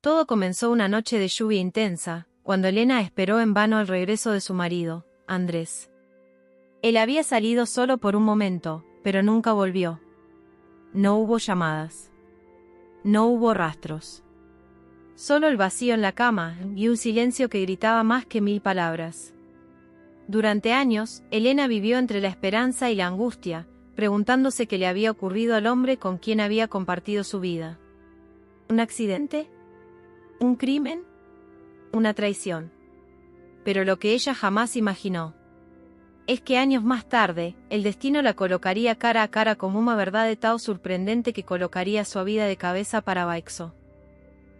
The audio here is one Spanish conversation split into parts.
Todo comenzó una noche de lluvia intensa, cuando Elena esperó en vano el regreso de su marido, Andrés. Él había salido solo por un momento, pero nunca volvió. No hubo llamadas. No hubo rastros. Solo el vacío en la cama y un silencio que gritaba más que 1000 palabras. Durante años, Elena vivió entre la esperanza y la angustia, preguntándose qué le había ocurrido al hombre con quien había compartido su vida. ¿Un accidente? ¿Un crimen? ¿Una traición? Pero lo que ella jamás imaginó es que años más tarde, el destino la colocaría cara a cara con una verdad de tan sorprendente que colocaría su vida de cabeza para abaixo.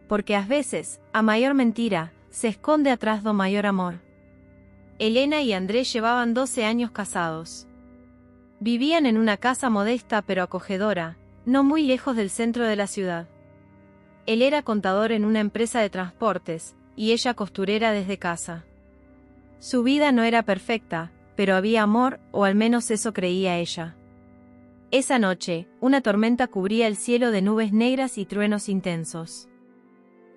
Porque a veces, a mayor mentira, se esconde atrás do mayor amor. Elena y Andrés llevaban 12 años casados. Vivían en una casa modesta pero acogedora, no muy lejos del centro de la ciudad. Él era contador en una empresa de transportes, y ella costurera desde casa. Su vida no era perfecta, pero había amor, o al menos eso creía ella. Esa noche, una tormenta cubría el cielo de nubes negras y truenos intensos.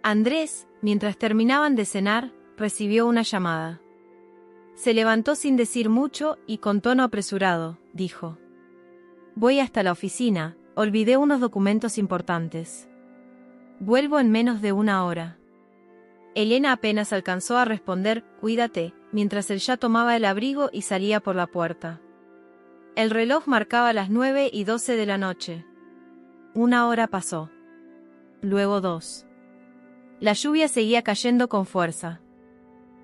Andrés, mientras terminaban de cenar, recibió una llamada. Se levantó sin decir mucho y con tono apresurado, dijo: «Voy hasta la oficina, olvidé unos documentos importantes. Vuelvo en menos de una hora». Elena apenas alcanzó a responder «Cuídate», mientras él ya tomaba el abrigo y salía por la puerta. El reloj marcaba las 9:12 de la noche. Una hora pasó. Luego 2. La lluvia seguía cayendo con fuerza.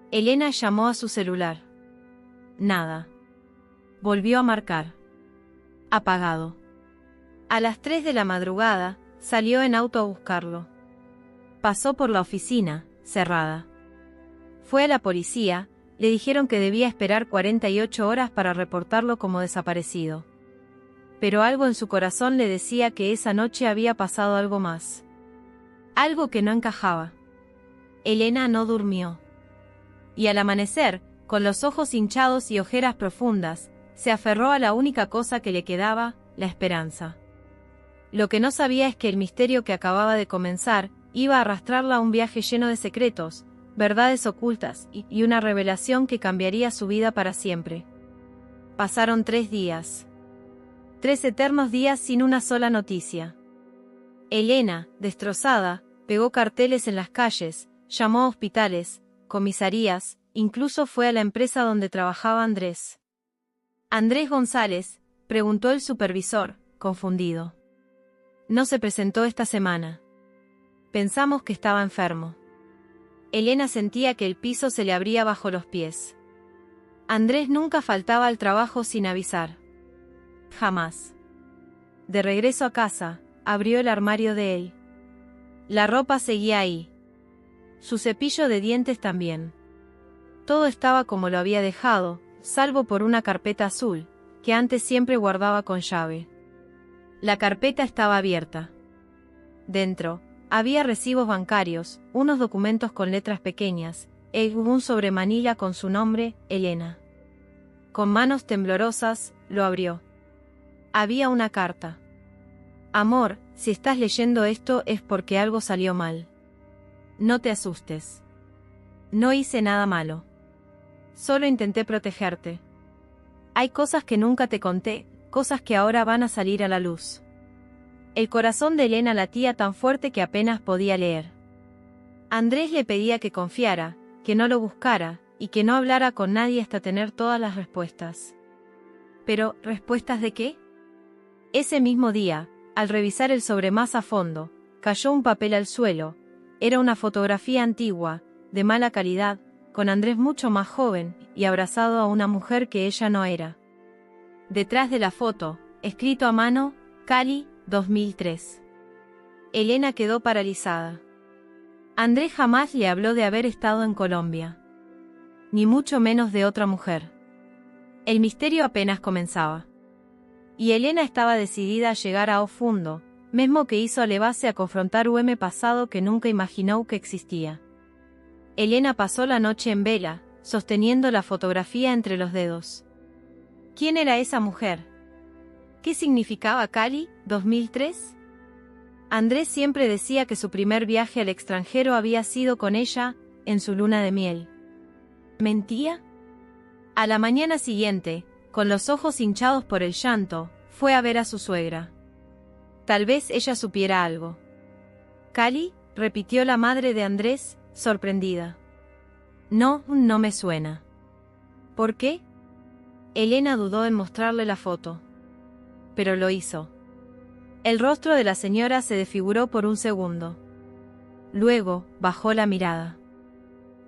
Elena llamó a su celular. Nada. Volvió a marcar. Apagado. A las 3 de la madrugada, salió en auto a buscarlo. Pasó por la oficina, cerrada. Fue a la policía, le dijeron que debía esperar 48 horas para reportarlo como desaparecido. Pero algo en su corazón le decía que esa noche había pasado algo más. Algo que no encajaba. Elena no durmió. Y al amanecer, con los ojos hinchados y ojeras profundas, se aferró a la única cosa que le quedaba, la esperanza. Lo que no sabía es que el misterio que acababa de comenzar, iba a arrastrarla a un viaje lleno de secretos, verdades ocultas y una revelación que cambiaría su vida para siempre. Pasaron 3 días. 3 eternos días sin una sola noticia. Elena, destrozada, pegó carteles en las calles, llamó a hospitales, comisarías, incluso fue a la empresa donde trabajaba Andrés. «Andrés González», preguntó el supervisor, confundido. «No se presentó esta semana. Pensamos que estaba enfermo». Elena sentía que el piso se le abría bajo los pies. Andrés nunca faltaba al trabajo sin avisar. Jamás. De regreso a casa, abrió el armario de él. La ropa seguía ahí. Su cepillo de dientes también. Todo estaba como lo había dejado, salvo por una carpeta azul, que antes siempre guardaba con llave. La carpeta estaba abierta. Dentro, había recibos bancarios, unos documentos con letras pequeñas, y un sobremanilla con su nombre, Elena. Con manos temblorosas, lo abrió. Había una carta. «Amor, si estás leyendo esto es porque algo salió mal. No te asustes. No hice nada malo. Solo intenté protegerte. Hay cosas que nunca te conté, cosas que ahora van a salir a la luz». El corazón de Elena latía tan fuerte que apenas podía leer. Andrés le pedía que confiara, que no lo buscara, y que no hablara con nadie hasta tener todas las respuestas. Pero, ¿respuestas de qué? Ese mismo día, al revisar el sobre más a fondo, cayó un papel al suelo. Era una fotografía antigua, de mala calidad, con Andrés mucho más joven, y abrazado a una mujer que ella no era. Detrás de la foto, escrito a mano, Cali, 2003. Elena quedó paralizada. Andrés jamás le habló de haber estado en Colombia. Ni mucho menos de otra mujer. El misterio apenas comenzaba. Y Elena estaba decidida a llegar a fundo, mesmo que hizo levase a confrontar un pasado que nunca imaginó que existía. Elena pasó la noche en vela, sosteniendo la fotografía entre los dedos. ¿Quién era esa mujer? ¿Qué significaba Cali, 2003? Andrés siempre decía que su primer viaje al extranjero había sido con ella, en su luna de miel. ¿Mentía? A la mañana siguiente, con los ojos hinchados por el llanto, fue a ver a su suegra. Tal vez ella supiera algo. ¿Cali?, repitió la madre de Andrés, sorprendida. No, no me suena. ¿Por qué? Elena dudó en mostrarle la foto. Pero lo hizo. El rostro de la señora se desfiguró por un segundo. Luego, bajó la mirada.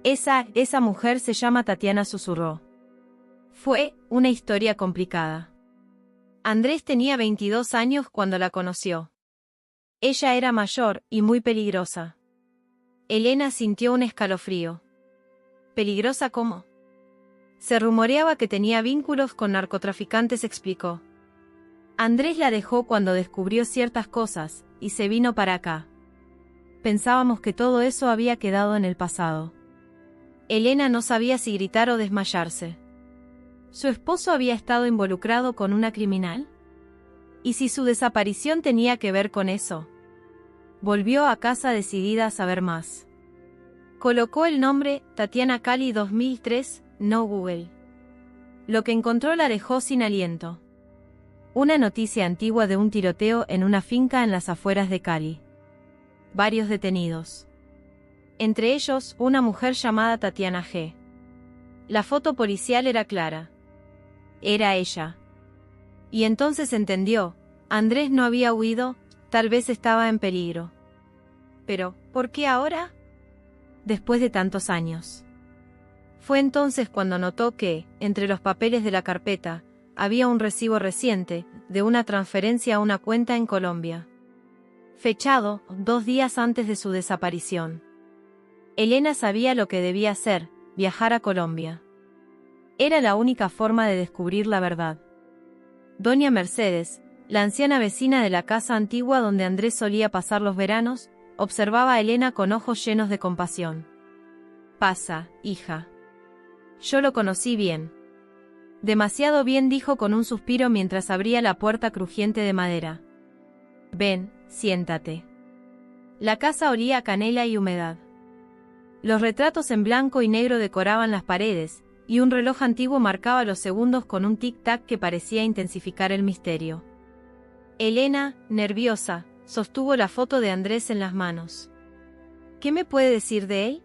Esa mujer se llama Tatiana, susurró. Fue una historia complicada. Andrés tenía 22 años cuando la conoció. Ella era mayor y muy peligrosa. Elena sintió un escalofrío. ¿Peligrosa cómo? Se rumoreaba que tenía vínculos con narcotraficantes, explicó. Andrés la dejó cuando descubrió ciertas cosas, y se vino para acá. Pensábamos que todo eso había quedado en el pasado. Elena no sabía si gritar o desmayarse. ¿Su esposo había estado involucrado con una criminal? ¿Y si su desaparición tenía que ver con eso? Volvió a casa decidida a saber más. Colocó el nombre Tatiana Cali 2003, no Google. Lo que encontró la dejó sin aliento. Una noticia antigua de un tiroteo en una finca en las afueras de Cali. Varios detenidos. Entre ellos, una mujer llamada Tatiana G. La foto policial era clara. Era ella. Y entonces entendió, Andrés no había huido, tal vez estaba en peligro. Pero, ¿por qué ahora? Después de tantos años. Fue entonces cuando notó que, entre los papeles de la carpeta, había un recibo reciente, de una transferencia a una cuenta en Colombia. Fechado, 2 días antes de su desaparición. Elena sabía lo que debía hacer, viajar a Colombia. Era la única forma de descubrir la verdad. Doña Mercedes, la anciana vecina de la casa antigua donde Andrés solía pasar los veranos, observaba a Elena con ojos llenos de compasión. Pasa, hija. Yo lo conocí bien. Demasiado bien, dijo con un suspiro mientras abría la puerta crujiente de madera. Ven, siéntate. La casa olía a canela y humedad. Los retratos en blanco y negro decoraban las paredes, y un reloj antiguo marcaba los segundos con un tic-tac que parecía intensificar el misterio. Elena, nerviosa, sostuvo la foto de Andrés en las manos. ¿Qué me puede decir de él?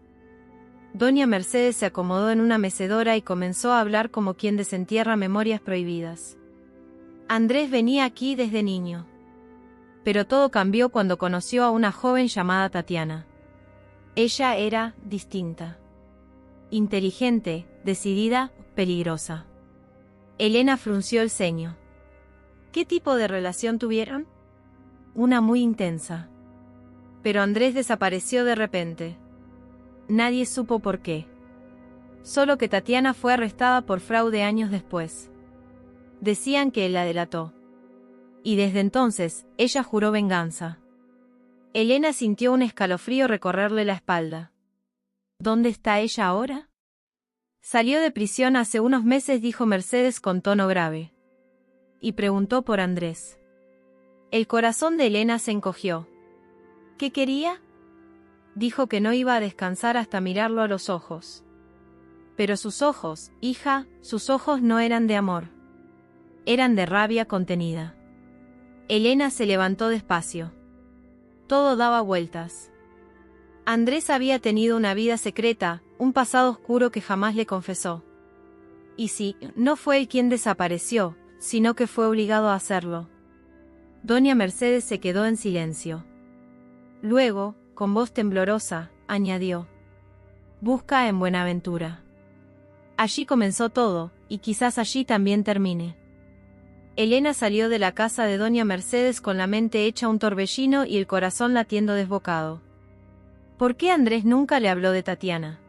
Doña Mercedes se acomodó en una mecedora y comenzó a hablar como quien desentierra memorias prohibidas. Andrés venía aquí desde niño. Pero todo cambió cuando conoció a una joven llamada Tatiana. Ella era distinta. Inteligente, decidida, peligrosa. Elena frunció el ceño. ¿Qué tipo de relación tuvieron? Una muy intensa. Pero Andrés desapareció de repente. Nadie supo por qué. Solo que Tatiana fue arrestada por fraude años después. Decían que él la delató. Y desde entonces, ella juró venganza. Elena sintió un escalofrío recorrerle la espalda. ¿Dónde está ella ahora? Salió de prisión hace unos meses, dijo Mercedes con tono grave. Y preguntó por Andrés. El corazón de Elena se encogió. ¿Qué quería? Dijo que no iba a descansar hasta mirarlo a los ojos. Pero sus ojos, hija, sus ojos no eran de amor. Eran de rabia contenida. Elena se levantó despacio. Todo daba vueltas. Andrés había tenido una vida secreta, un pasado oscuro que jamás le confesó. Y sí, no fue él quien desapareció, sino que fue obligado a hacerlo. Doña Mercedes se quedó en silencio. Luego, con voz temblorosa, añadió. Busca en Buenaventura. Allí comenzó todo, y quizás allí también termine. Elena salió de la casa de Doña Mercedes con la mente hecha un torbellino y el corazón latiendo desbocado. ¿Por qué Andrés nunca le habló de Tatiana?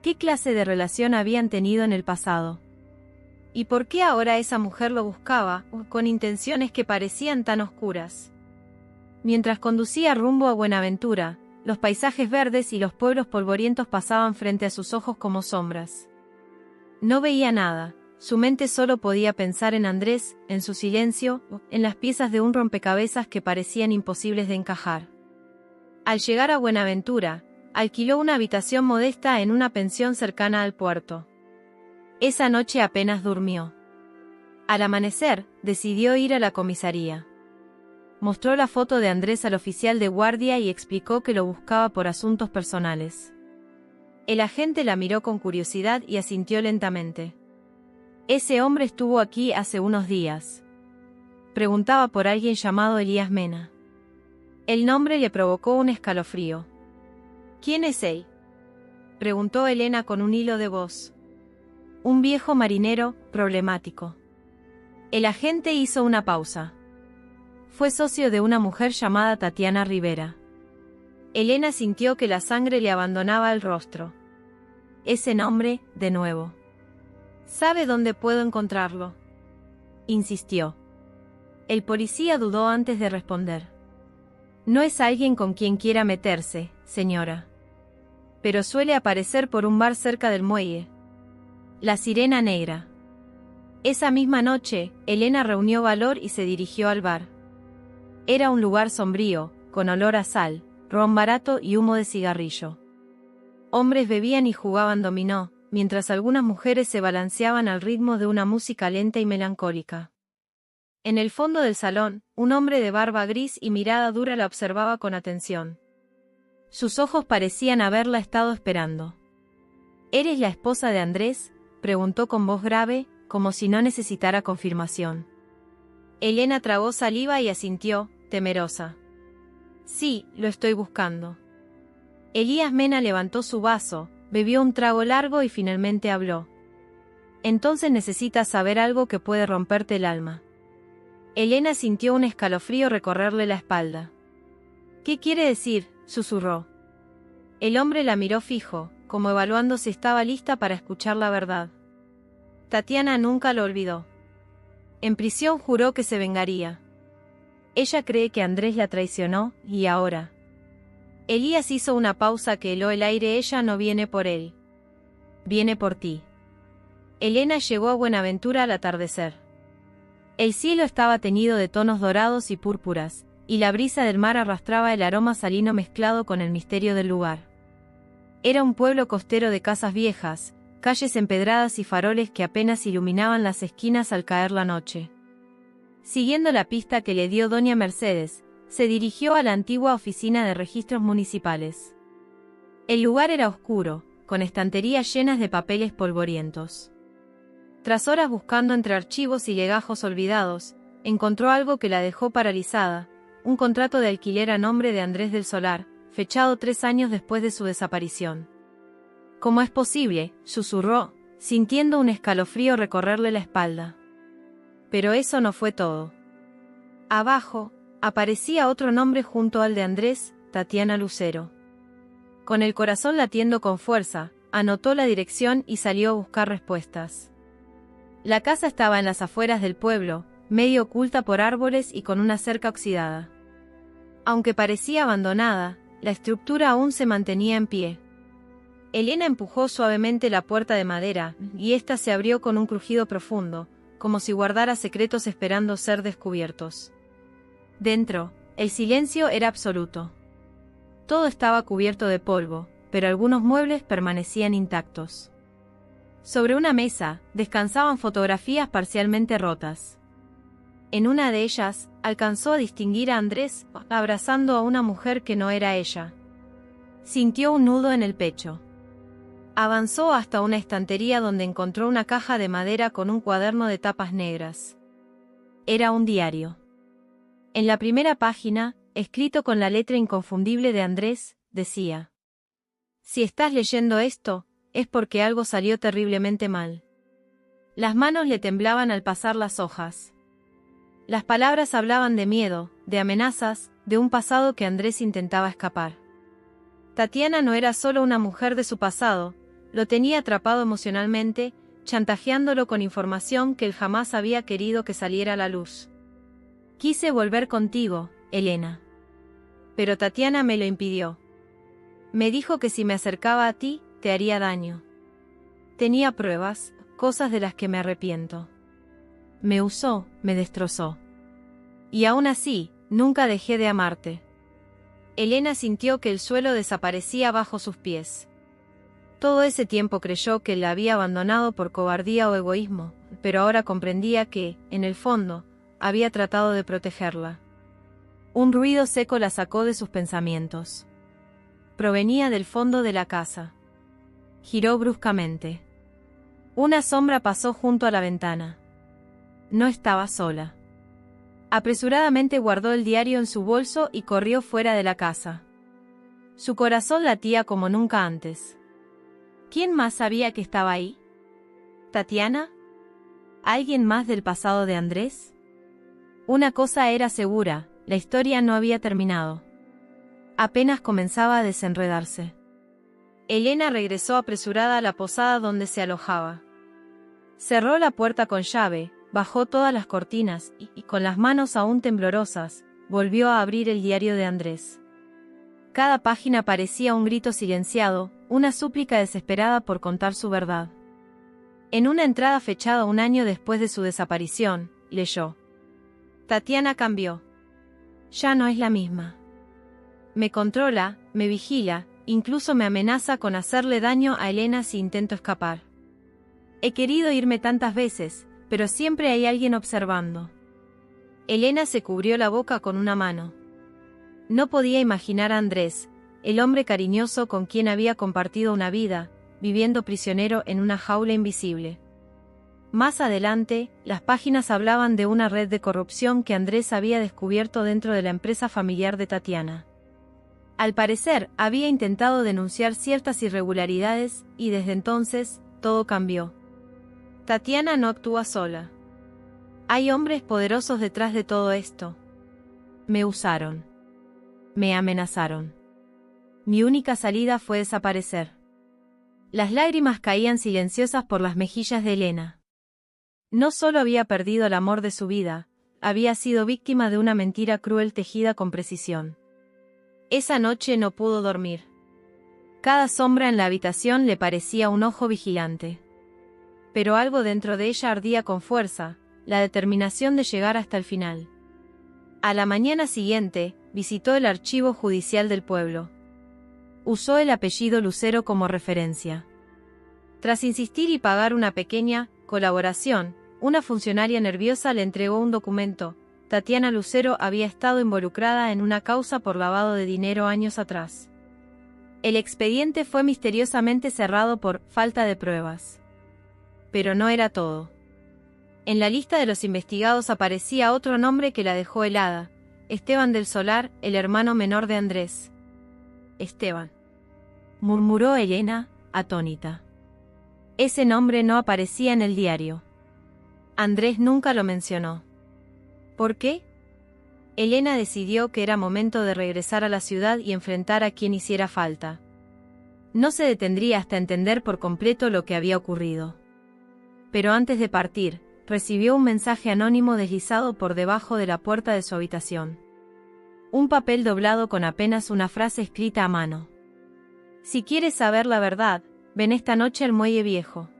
¿Qué clase de relación habían tenido en el pasado? ¿Y por qué ahora esa mujer lo buscaba, con intenciones que parecían tan oscuras? Mientras conducía rumbo a Buenaventura, los paisajes verdes y los pueblos polvorientos pasaban frente a sus ojos como sombras. No veía nada, Su mente solo podía pensar en Andrés, en su silencio, en las piezas de un rompecabezas que parecían imposibles de encajar. Al llegar a Buenaventura, alquiló una habitación modesta en una pensión cercana al puerto. Esa noche apenas durmió. Al amanecer, decidió ir a la comisaría. Mostró la foto de Andrés al oficial de guardia y explicó que lo buscaba por asuntos personales. El agente la miró con curiosidad y asintió lentamente. «Ese hombre estuvo aquí hace unos días». Preguntaba por alguien llamado Elías Mena. El nombre le provocó un escalofrío. «¿Quién es él?», preguntó Elena con un hilo de voz. «Un viejo marinero, problemático». El agente hizo una pausa. Fue socio de una mujer llamada Tatiana Rivera. Elena sintió que la sangre le abandonaba el rostro. Ese nombre, de nuevo. ¿Sabe dónde puedo encontrarlo?, insistió. El policía dudó antes de responder. No es alguien con quien quiera meterse, señora. Pero suele aparecer por un bar cerca del muelle. La Sirena Negra. Esa misma noche, Elena reunió valor y se dirigió al bar. Era un lugar sombrío, con olor a sal, ron barato y humo de cigarrillo. Hombres bebían y jugaban dominó, mientras algunas mujeres se balanceaban al ritmo de una música lenta y melancólica. En el fondo del salón, un hombre de barba gris y mirada dura la observaba con atención. Sus ojos parecían haberla estado esperando. ¿Eres la esposa de Andrés?, preguntó con voz grave, como si no necesitara confirmación. Elena tragó saliva y asintió, temerosa. Sí, lo estoy buscando. Elías Mena levantó su vaso, bebió un trago largo y finalmente habló. Entonces necesitas saber algo que puede romperte el alma. Elena sintió un escalofrío recorrerle la espalda. ¿Qué quiere decir?, susurró. El hombre la miró fijo, como evaluando si estaba lista para escuchar la verdad. Tatiana nunca lo olvidó. En prisión juró que se vengaría. Ella cree que Andrés la traicionó, y ahora. Elías hizo una pausa que heló el aire. Ella no viene por él. Viene por ti. Elena llegó a Buenaventura al atardecer. El cielo estaba teñido de tonos dorados y púrpuras, y la brisa del mar arrastraba el aroma salino mezclado con el misterio del lugar. Era un pueblo costero de casas viejas, calles empedradas y faroles que apenas iluminaban las esquinas al caer la noche. Siguiendo la pista que le dio doña Mercedes, se dirigió a la antigua oficina de registros municipales. El lugar era oscuro, con estanterías llenas de papeles polvorientos. Tras horas buscando entre archivos y legajos olvidados, encontró algo que la dejó paralizada, un contrato de alquiler a nombre de Andrés del Solar, fechado 3 años después de su desaparición. ¿Cómo es posible?, susurró, sintiendo un escalofrío recorrerle la espalda. Pero eso no fue todo. Abajo, aparecía otro nombre junto al de Andrés, Tatiana Lucero. Con el corazón latiendo con fuerza, anotó la dirección y salió a buscar respuestas. La casa estaba en las afueras del pueblo, medio oculta por árboles y con una cerca oxidada. Aunque parecía abandonada, la estructura aún se mantenía en pie. Elena empujó suavemente la puerta de madera, y ésta se abrió con un crujido profundo, como si guardara secretos esperando ser descubiertos. Dentro, el silencio era absoluto. Todo estaba cubierto de polvo, pero algunos muebles permanecían intactos. Sobre una mesa, descansaban fotografías parcialmente rotas. En una de ellas, alcanzó a distinguir a Andrés abrazando a una mujer que no era ella. Sintió un nudo en el pecho. Avanzó hasta una estantería donde encontró una caja de madera con un cuaderno de tapas negras. Era un diario. En la primera página, escrito con la letra inconfundible de Andrés, decía: «Si estás leyendo esto, es porque algo salió terriblemente mal». Las manos le temblaban al pasar las hojas. Las palabras hablaban de miedo, de amenazas, de un pasado que Andrés intentaba escapar. Tatiana no era solo una mujer de su pasado, lo tenía atrapado emocionalmente, chantajeándolo con información que él jamás había querido que saliera a la luz. «Quise volver contigo, Elena. Pero Tatiana me lo impidió. Me dijo que si me acercaba a ti, te haría daño. Tenía pruebas», cosas de las que me arrepiento. Me usó, me destrozó. Y aún así, nunca dejé de amarte. Elena sintió que el suelo desaparecía bajo sus pies. Todo ese tiempo creyó que la había abandonado por cobardía o egoísmo, pero ahora comprendía que, en el fondo, había tratado de protegerla. Un ruido seco la sacó de sus pensamientos. Provenía del fondo de la casa. Giró bruscamente. Una sombra pasó junto a la ventana. No estaba sola. Apresuradamente guardó el diario en su bolso y corrió fuera de la casa. Su corazón latía como nunca antes. ¿Quién más sabía que estaba ahí? ¿Tatiana? ¿Alguien más del pasado de Andrés? Una cosa era segura, la historia no había terminado. Apenas comenzaba a desenredarse. Elena regresó apresurada a la posada donde se alojaba. Cerró la puerta con llave, bajó todas las cortinas y, con las manos aún temblorosas, volvió a abrir el diario de Andrés. Cada página parecía un grito silenciado, una súplica desesperada por contar su verdad. En una entrada fechada un año después de su desaparición, leyó: Tatiana cambió. Ya no es la misma. Me controla, me vigila, incluso me amenaza con hacerle daño a Elena si intento escapar. He querido irme tantas veces, pero siempre hay alguien observando. Elena se cubrió la boca con una mano. No podía imaginar a Andrés, el hombre cariñoso con quien había compartido una vida, viviendo prisionero en una jaula invisible. Más adelante, las páginas hablaban de una red de corrupción que Andrés había descubierto dentro de la empresa familiar de Tatiana. Al parecer, había intentado denunciar ciertas irregularidades y desde entonces, todo cambió. Tatiana no actúa sola. Hay hombres poderosos detrás de todo esto. Me usaron. Me amenazaron. Mi única salida fue desaparecer. Las lágrimas caían silenciosas por las mejillas de Elena. No solo había perdido el amor de su vida, había sido víctima de una mentira cruel tejida con precisión. Esa noche no pudo dormir. Cada sombra en la habitación le parecía un ojo vigilante. Pero algo dentro de ella ardía con fuerza, la determinación de llegar hasta el final. A la mañana siguiente, visitó el archivo judicial del pueblo. Usó el apellido Lucero como referencia. Tras insistir y pagar una pequeña colaboración, una funcionaria nerviosa le entregó un documento. Tatiana Lucero había estado involucrada en una causa por lavado de dinero años atrás. El expediente fue misteriosamente cerrado por falta de pruebas. Pero no era todo. En la lista de los investigados aparecía otro nombre que la dejó helada: Esteban del Solar, el hermano menor de Andrés. Esteban, murmuró Elena, atónita. Ese nombre no aparecía en el diario. Andrés nunca lo mencionó. ¿Por qué? Elena decidió que era momento de regresar a la ciudad y enfrentar a quien hiciera falta. No se detendría hasta entender por completo lo que había ocurrido. Pero antes de partir, recibió un mensaje anónimo deslizado por debajo de la puerta de su habitación. Un papel doblado con apenas una frase escrita a mano. Si quieres saber la verdad, ven esta noche al muelle viejo.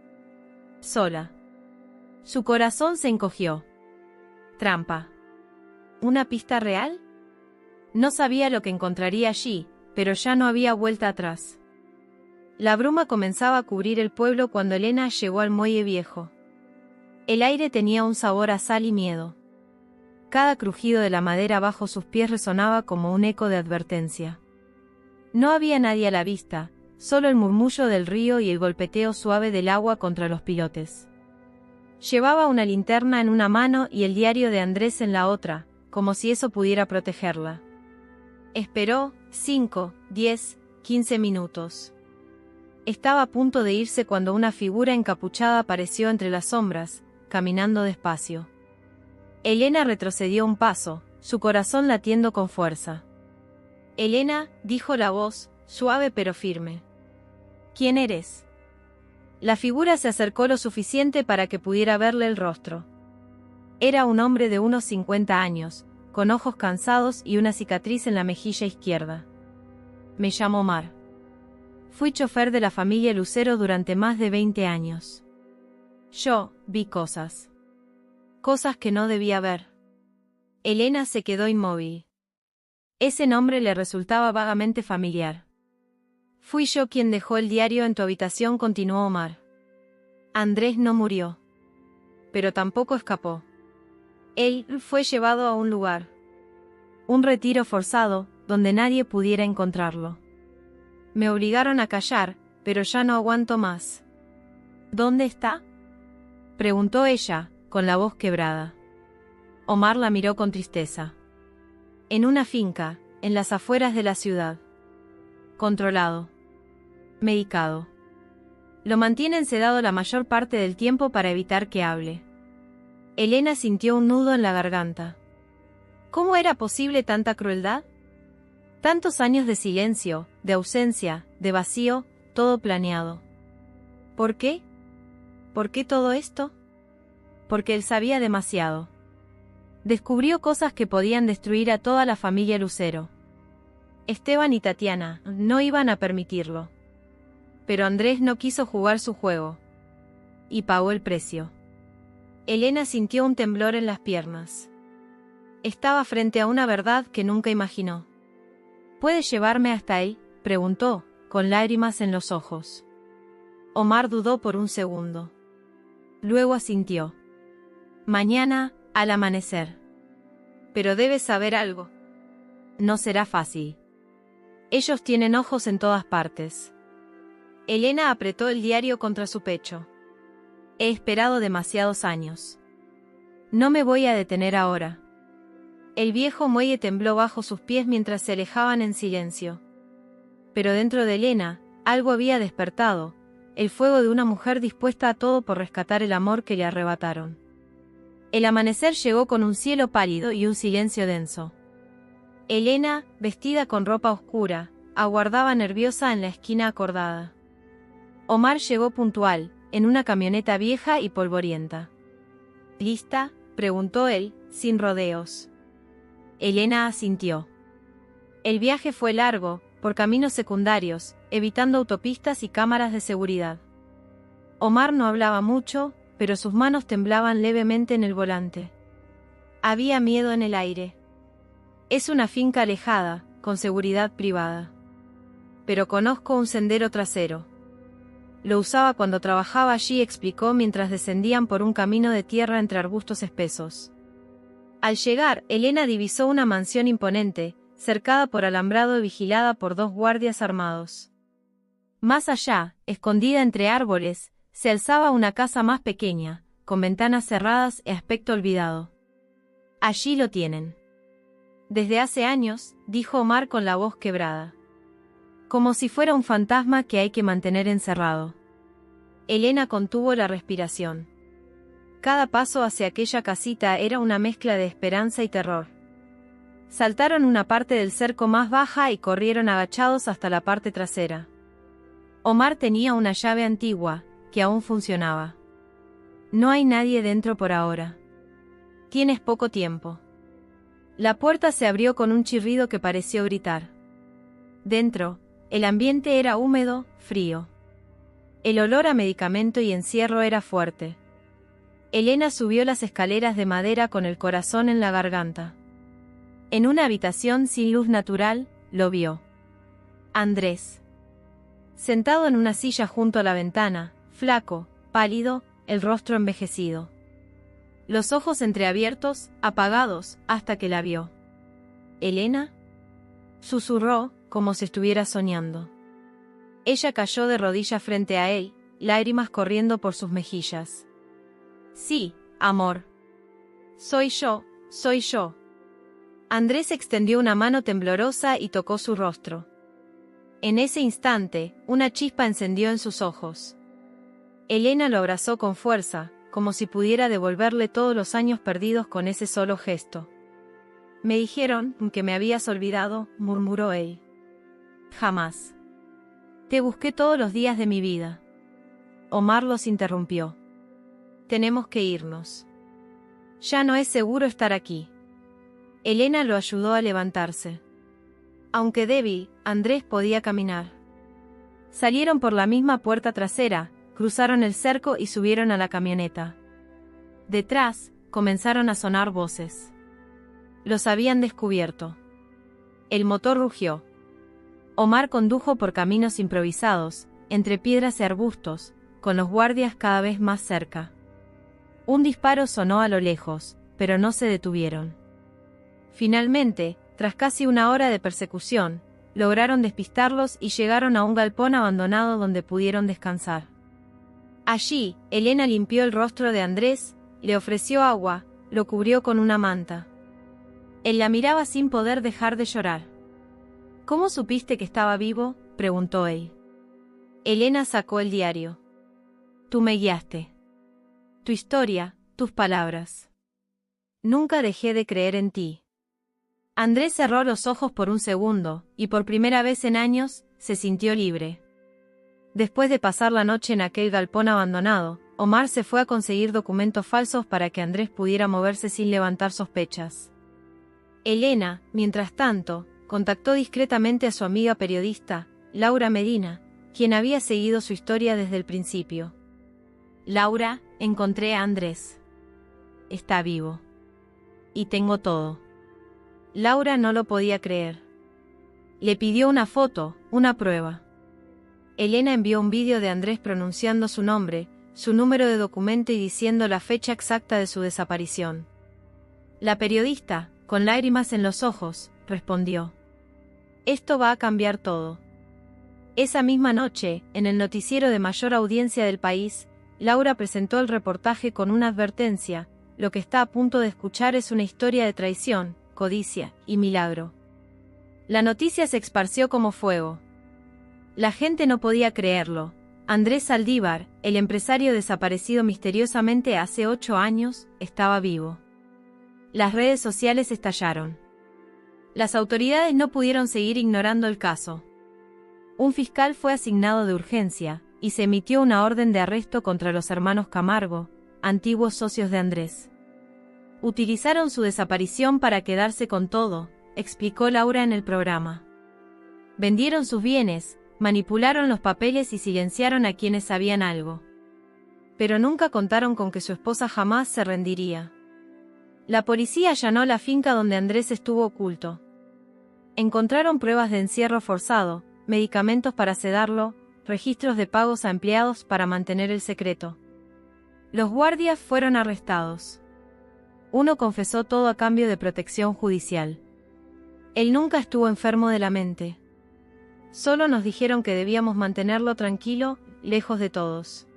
Sola. Su corazón se encogió. Trampa. ¿Una pista real? No sabía lo que encontraría allí, pero ya no había vuelta atrás. La bruma comenzaba a cubrir el pueblo cuando Elena llegó al muelle viejo. El aire tenía un sabor a sal y miedo. Cada crujido de la madera bajo sus pies resonaba como un eco de advertencia. No había nadie a la vista, solo el murmullo del río y el golpeteo suave del agua contra los pilotes. Llevaba una linterna en una mano y el diario de Andrés en la otra, como si eso pudiera protegerla. Esperó 5, 10, 15 minutos. Estaba a punto de irse cuando una figura encapuchada apareció entre las sombras, caminando despacio. Elena retrocedió un paso, su corazón latiendo con fuerza. Elena, dijo la voz, suave pero firme. ¿Quién eres? La figura se acercó lo suficiente para que pudiera verle el rostro. Era un hombre de unos 50 años, con ojos cansados y una cicatriz en la mejilla izquierda. Me llamo Omar. Fui chofer de la familia Lucero durante más de 20 años. Yo vi cosas. Cosas que no debía ver. Elena se quedó inmóvil. Ese nombre le resultaba vagamente familiar. Fui yo quien dejó el diario en tu habitación, continuó Omar. Andrés no murió. Pero tampoco escapó. Él fue llevado a un lugar. Un retiro forzado, donde nadie pudiera encontrarlo. Me obligaron a callar, pero ya no aguanto más. ¿Dónde está?, preguntó ella, con la voz quebrada. Omar la miró con tristeza. En una finca, en las afueras de la ciudad. Controlado. Medicado. Lo mantienen sedado la mayor parte del tiempo para evitar que hable. Elena sintió un nudo en la garganta. ¿Cómo era posible tanta crueldad? Tantos años de silencio, de ausencia, de vacío, todo planeado. ¿Por qué? ¿Por qué todo esto? Porque él sabía demasiado. Descubrió cosas que podían destruir a toda la familia Lucero. Esteban y Tatiana no iban a permitirlo. Pero Andrés no quiso jugar su juego. Y pagó el precio. Elena sintió un temblor en las piernas. Estaba frente a una verdad que nunca imaginó. ¿Puedes llevarme hasta él?, preguntó, con lágrimas en los ojos. Omar dudó por un segundo. Luego asintió. Mañana, al amanecer. Pero debes saber algo. No será fácil. Ellos tienen ojos en todas partes. Elena apretó el diario contra su pecho. He esperado demasiados años. No me voy a detener ahora. El viejo muelle tembló bajo sus pies mientras se alejaban en silencio. Pero dentro de Elena, algo había despertado, el fuego de una mujer dispuesta a todo por rescatar el amor que le arrebataron. El amanecer llegó con un cielo pálido y un silencio denso. Elena, vestida con ropa oscura, aguardaba nerviosa en la esquina acordada. Omar llegó puntual, en una camioneta vieja y polvorienta. ¿Lista?, preguntó él, sin rodeos. Elena asintió. El viaje fue largo, por caminos secundarios, evitando autopistas y cámaras de seguridad. Omar no hablaba mucho, pero sus manos temblaban levemente en el volante. Había miedo en el aire. Es una finca alejada, con seguridad privada. Pero conozco un sendero trasero. Lo usaba cuando trabajaba allí, explicó mientras descendían por un camino de tierra entre arbustos espesos. Al llegar, Elena divisó una mansión imponente, cercada por alambrado y vigilada por 2 guardias armados. Más allá, escondida entre árboles, se alzaba una casa más pequeña, con ventanas cerradas y aspecto olvidado. Allí lo tienen. Desde hace años, dijo Omar con la voz quebrada. Como si fuera un fantasma que hay que mantener encerrado. Elena contuvo la respiración. Cada paso hacia aquella casita era una mezcla de esperanza y terror. Saltaron una parte del cerco más baja y corrieron agachados hasta la parte trasera. Omar tenía una llave antigua, que aún funcionaba. No hay nadie dentro por ahora. Tienes poco tiempo. La puerta se abrió con un chirrido que pareció gritar. Dentro, el ambiente era húmedo, frío. El olor a medicamento y encierro era fuerte. Elena subió las escaleras de madera con el corazón en la garganta. En una habitación sin luz natural, lo vio. Andrés. Sentado en una silla junto a la ventana, flaco, pálido, el rostro envejecido. Los ojos entreabiertos, apagados, hasta que la vio. ¿Elena?, susurró, como si estuviera soñando. Ella cayó de rodillas frente a él, lágrimas corriendo por sus mejillas. Sí, amor. Soy yo, soy yo. Andrés extendió una mano temblorosa y tocó su rostro. En ese instante, una chispa encendió en sus ojos. Elena lo abrazó con fuerza, como si pudiera devolverle todos los años perdidos con ese solo gesto. Me dijeron que me habías olvidado, murmuró él. Jamás. Te busqué todos los días de mi vida. Omar los interrumpió. Tenemos que irnos. Ya no es seguro estar aquí. Elena lo ayudó a levantarse. Aunque débil, Andrés podía caminar. Salieron por la misma puerta trasera, cruzaron el cerco y subieron a la camioneta. Detrás, comenzaron a sonar voces. Los habían descubierto. El motor rugió. Omar condujo por caminos improvisados, entre piedras y arbustos, con los guardias cada vez más cerca. Un disparo sonó a lo lejos, pero no se detuvieron. Finalmente, tras casi una hora de persecución, lograron despistarlos y llegaron a un galpón abandonado donde pudieron descansar. Allí, Elena limpió el rostro de Andrés, le ofreció agua, lo cubrió con una manta. Él la miraba sin poder dejar de llorar. ¿Cómo supiste que estaba vivo?, preguntó él. Elena sacó el diario. Tú me guiaste. Tu historia, tus palabras. Nunca dejé de creer en ti. Andrés cerró los ojos por un segundo, y por primera vez en años, se sintió libre. Después de pasar la noche en aquel galpón abandonado, Omar se fue a conseguir documentos falsos para que Andrés pudiera moverse sin levantar sospechas. Elena, mientras tanto, contactó discretamente a su amiga periodista, Laura Medina, quien había seguido su historia desde el principio. Laura, encontré a Andrés. Está vivo. Y tengo todo. Laura no lo podía creer. Le pidió una foto, una prueba. Elena envió un vídeo de Andrés pronunciando su nombre, su número de documento y diciendo la fecha exacta de su desaparición. La periodista, con lágrimas en los ojos, respondió: Esto va a cambiar todo. Esa misma noche, en el noticiero de mayor audiencia del país, Laura presentó el reportaje con una advertencia: lo que está a punto de escuchar es una historia de traición, codicia y milagro. La noticia se esparció como fuego. La gente no podía creerlo. Andrés Saldívar, el empresario desaparecido misteriosamente hace 8 años, estaba vivo. Las redes sociales estallaron. Las autoridades no pudieron seguir ignorando el caso. Un fiscal fue asignado de urgencia, y se emitió una orden de arresto contra los hermanos Camargo, antiguos socios de Andrés. Utilizaron su desaparición para quedarse con todo, explicó Laura en el programa. Vendieron sus bienes, manipularon los papeles y silenciaron a quienes sabían algo. Pero nunca contaron con que su esposa jamás se rendiría. La policía allanó la finca donde Andrés estuvo oculto. Encontraron pruebas de encierro forzado, medicamentos para sedarlo, registros de pagos a empleados para mantener el secreto. Los guardias fueron arrestados. Uno confesó todo a cambio de protección judicial. Él nunca estuvo enfermo de la mente. Solo nos dijeron que debíamos mantenerlo tranquilo, lejos de todos.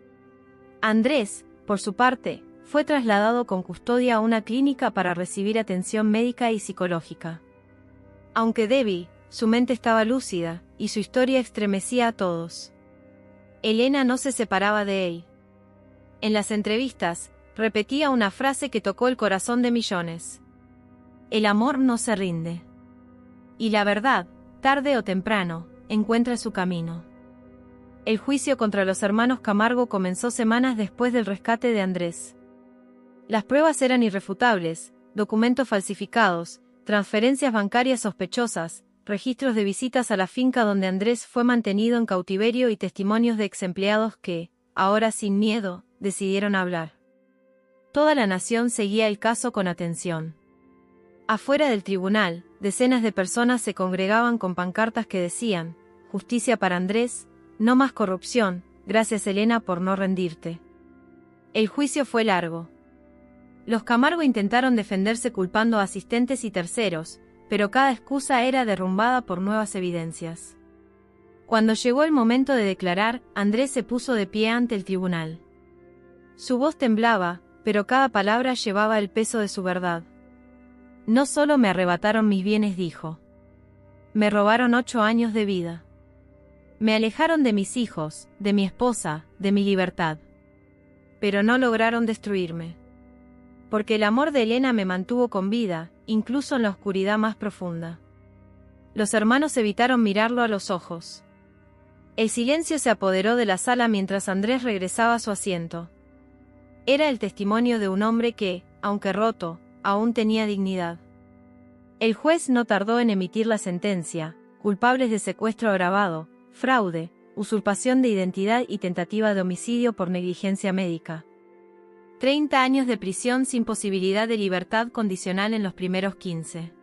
Andrés, por su parte, fue trasladado con custodia a una clínica para recibir atención médica y psicológica. Aunque débil, su mente estaba lúcida, y su historia estremecía a todos. Elena no se separaba de él. En las entrevistas, repetía una frase que tocó el corazón de millones. El amor no se rinde. Y la verdad, tarde o temprano, encuentra su camino. El juicio contra los hermanos Camargo comenzó semanas después del rescate de Andrés. Las pruebas eran irrefutables: documentos falsificados, transferencias bancarias sospechosas, registros de visitas a la finca donde Andrés fue mantenido en cautiverio y testimonios de exempleados que, ahora sin miedo, decidieron hablar. Toda la nación seguía el caso con atención. Afuera del tribunal, decenas de personas se congregaban con pancartas que decían: «Justicia para Andrés, no más corrupción, gracias Elena por no rendirte». El juicio fue largo. Los Camargo intentaron defenderse culpando a asistentes y terceros, pero cada excusa era derrumbada por nuevas evidencias. Cuando llegó el momento de declarar, Andrés se puso de pie ante el tribunal. Su voz temblaba, pero cada palabra llevaba el peso de su verdad. No solo me arrebataron mis bienes, dijo. Me robaron 8 años de vida. Me alejaron de mis hijos, de mi esposa, de mi libertad. Pero no lograron destruirme. Porque el amor de Elena me mantuvo con vida, incluso en la oscuridad más profunda. Los hermanos evitaron mirarlo a los ojos. El silencio se apoderó de la sala mientras Andrés regresaba a su asiento. Era el testimonio de un hombre que, aunque roto, aún tenía dignidad. El juez no tardó en emitir la sentencia: culpables de secuestro agravado, fraude, usurpación de identidad y tentativa de homicidio por negligencia médica. 30 años de prisión sin posibilidad de libertad condicional en los primeros 15.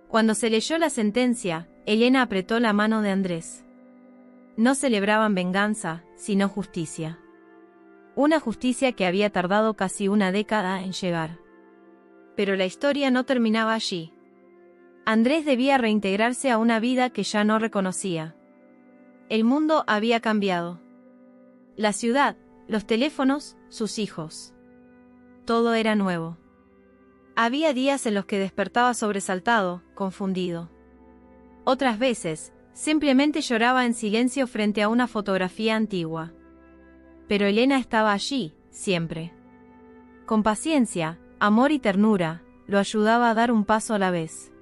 Cuando se leyó la sentencia, Elena apretó la mano de Andrés. No celebraban venganza, sino justicia. Una justicia que había tardado casi una década en llegar. Pero la historia no terminaba allí. Andrés debía reintegrarse a una vida que ya no reconocía. El mundo había cambiado. La ciudad, los teléfonos, sus hijos. Todo era nuevo. Había días en los que despertaba sobresaltado, confundido. Otras veces, simplemente lloraba en silencio frente a una fotografía antigua. Pero Elena estaba allí, siempre. Con paciencia, amor y ternura, lo ayudaba a dar un paso a la vez.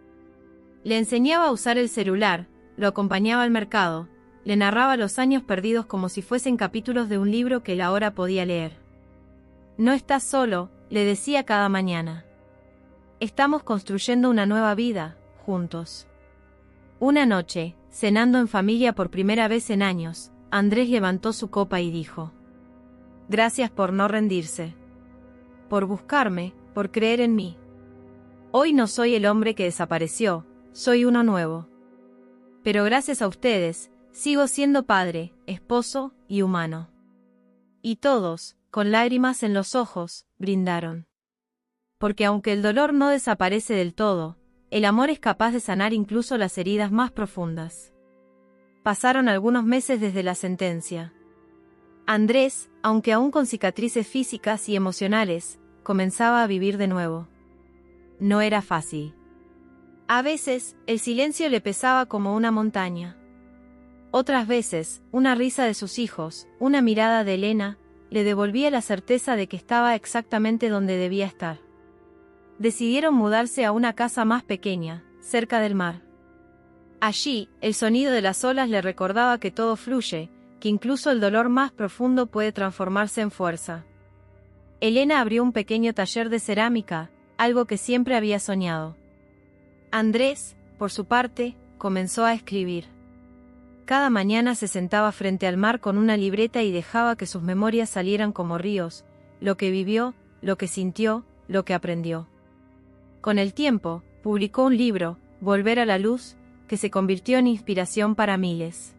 Le enseñaba a usar el celular, lo acompañaba al mercado, le narraba los años perdidos como si fuesen capítulos de un libro que él ahora podía leer. No estás solo, le decía cada mañana. Estamos construyendo una nueva vida, juntos. Una noche, cenando en familia por primera vez en años, Andrés levantó su copa y dijo: Gracias por no rendirse. Por buscarme, por creer en mí. Hoy no soy el hombre que desapareció, soy uno nuevo. Pero gracias a ustedes, sigo siendo padre, esposo y humano. Y todos, con lágrimas en los ojos, brindaron. Porque aunque el dolor no desaparece del todo, el amor es capaz de sanar incluso las heridas más profundas. Pasaron algunos meses desde la sentencia. Andrés, aunque aún con cicatrices físicas y emocionales, comenzaba a vivir de nuevo. No era fácil. A veces, el silencio le pesaba como una montaña. Otras veces, una risa de sus hijos, una mirada de Elena, le devolvía la certeza de que estaba exactamente donde debía estar. Decidieron mudarse a una casa más pequeña, cerca del mar. Allí, el sonido de las olas le recordaba que todo fluye, que incluso el dolor más profundo puede transformarse en fuerza. Elena abrió un pequeño taller de cerámica, algo que siempre había soñado. Andrés, por su parte, comenzó a escribir. Cada mañana se sentaba frente al mar con una libreta y dejaba que sus memorias salieran como ríos, lo que vivió, lo que sintió, lo que aprendió. Con el tiempo, publicó un libro, Volver a la luz, que se convirtió en inspiración para miles.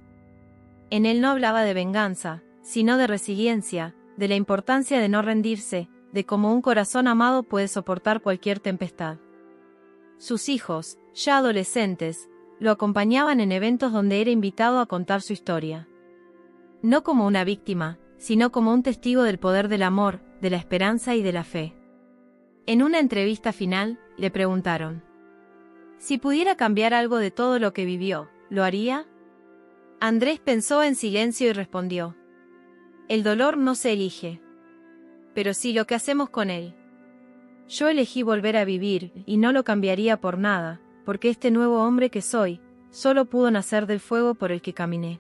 En él no hablaba de venganza, sino de resiliencia, de la importancia de no rendirse, de cómo un corazón amado puede soportar cualquier tempestad. Sus hijos, ya adolescentes, lo acompañaban en eventos donde era invitado a contar su historia. No como una víctima, sino como un testigo del poder del amor, de la esperanza y de la fe. En una entrevista final, le preguntaron: si pudiera cambiar algo de todo lo que vivió, ¿lo haría? Andrés pensó en silencio y respondió: el dolor no se elige, pero sí lo que hacemos con él. Yo elegí volver a vivir, y no lo cambiaría por nada, porque este nuevo hombre que soy, solo pudo nacer del fuego por el que caminé.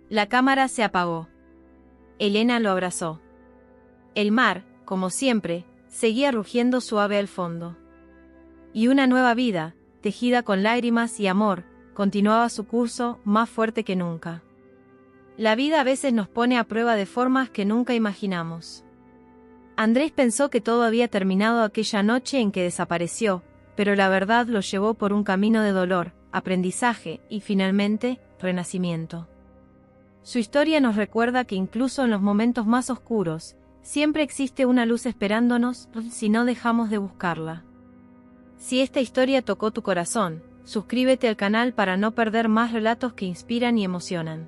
La cámara se apagó. Elena lo abrazó. El mar, como siempre, seguía rugiendo suave al fondo. Y una nueva vida, tejida con lágrimas y amor, continuaba su curso, más fuerte que nunca. La vida a veces nos pone a prueba de formas que nunca imaginamos. Andrés pensó que todo había terminado aquella noche en que desapareció, pero la verdad lo llevó por un camino de dolor, aprendizaje y, finalmente, renacimiento. Su historia nos recuerda que incluso en los momentos más oscuros, siempre existe una luz esperándonos si no dejamos de buscarla. Si esta historia tocó tu corazón, suscríbete al canal para no perder más relatos que inspiran y emocionan.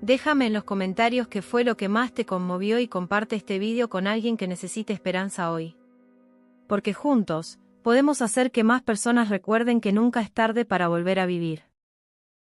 Déjame en los comentarios qué fue lo que más te conmovió y comparte este vídeo con alguien que necesite esperanza hoy. Porque juntos, podemos hacer que más personas recuerden que nunca es tarde para volver a vivir.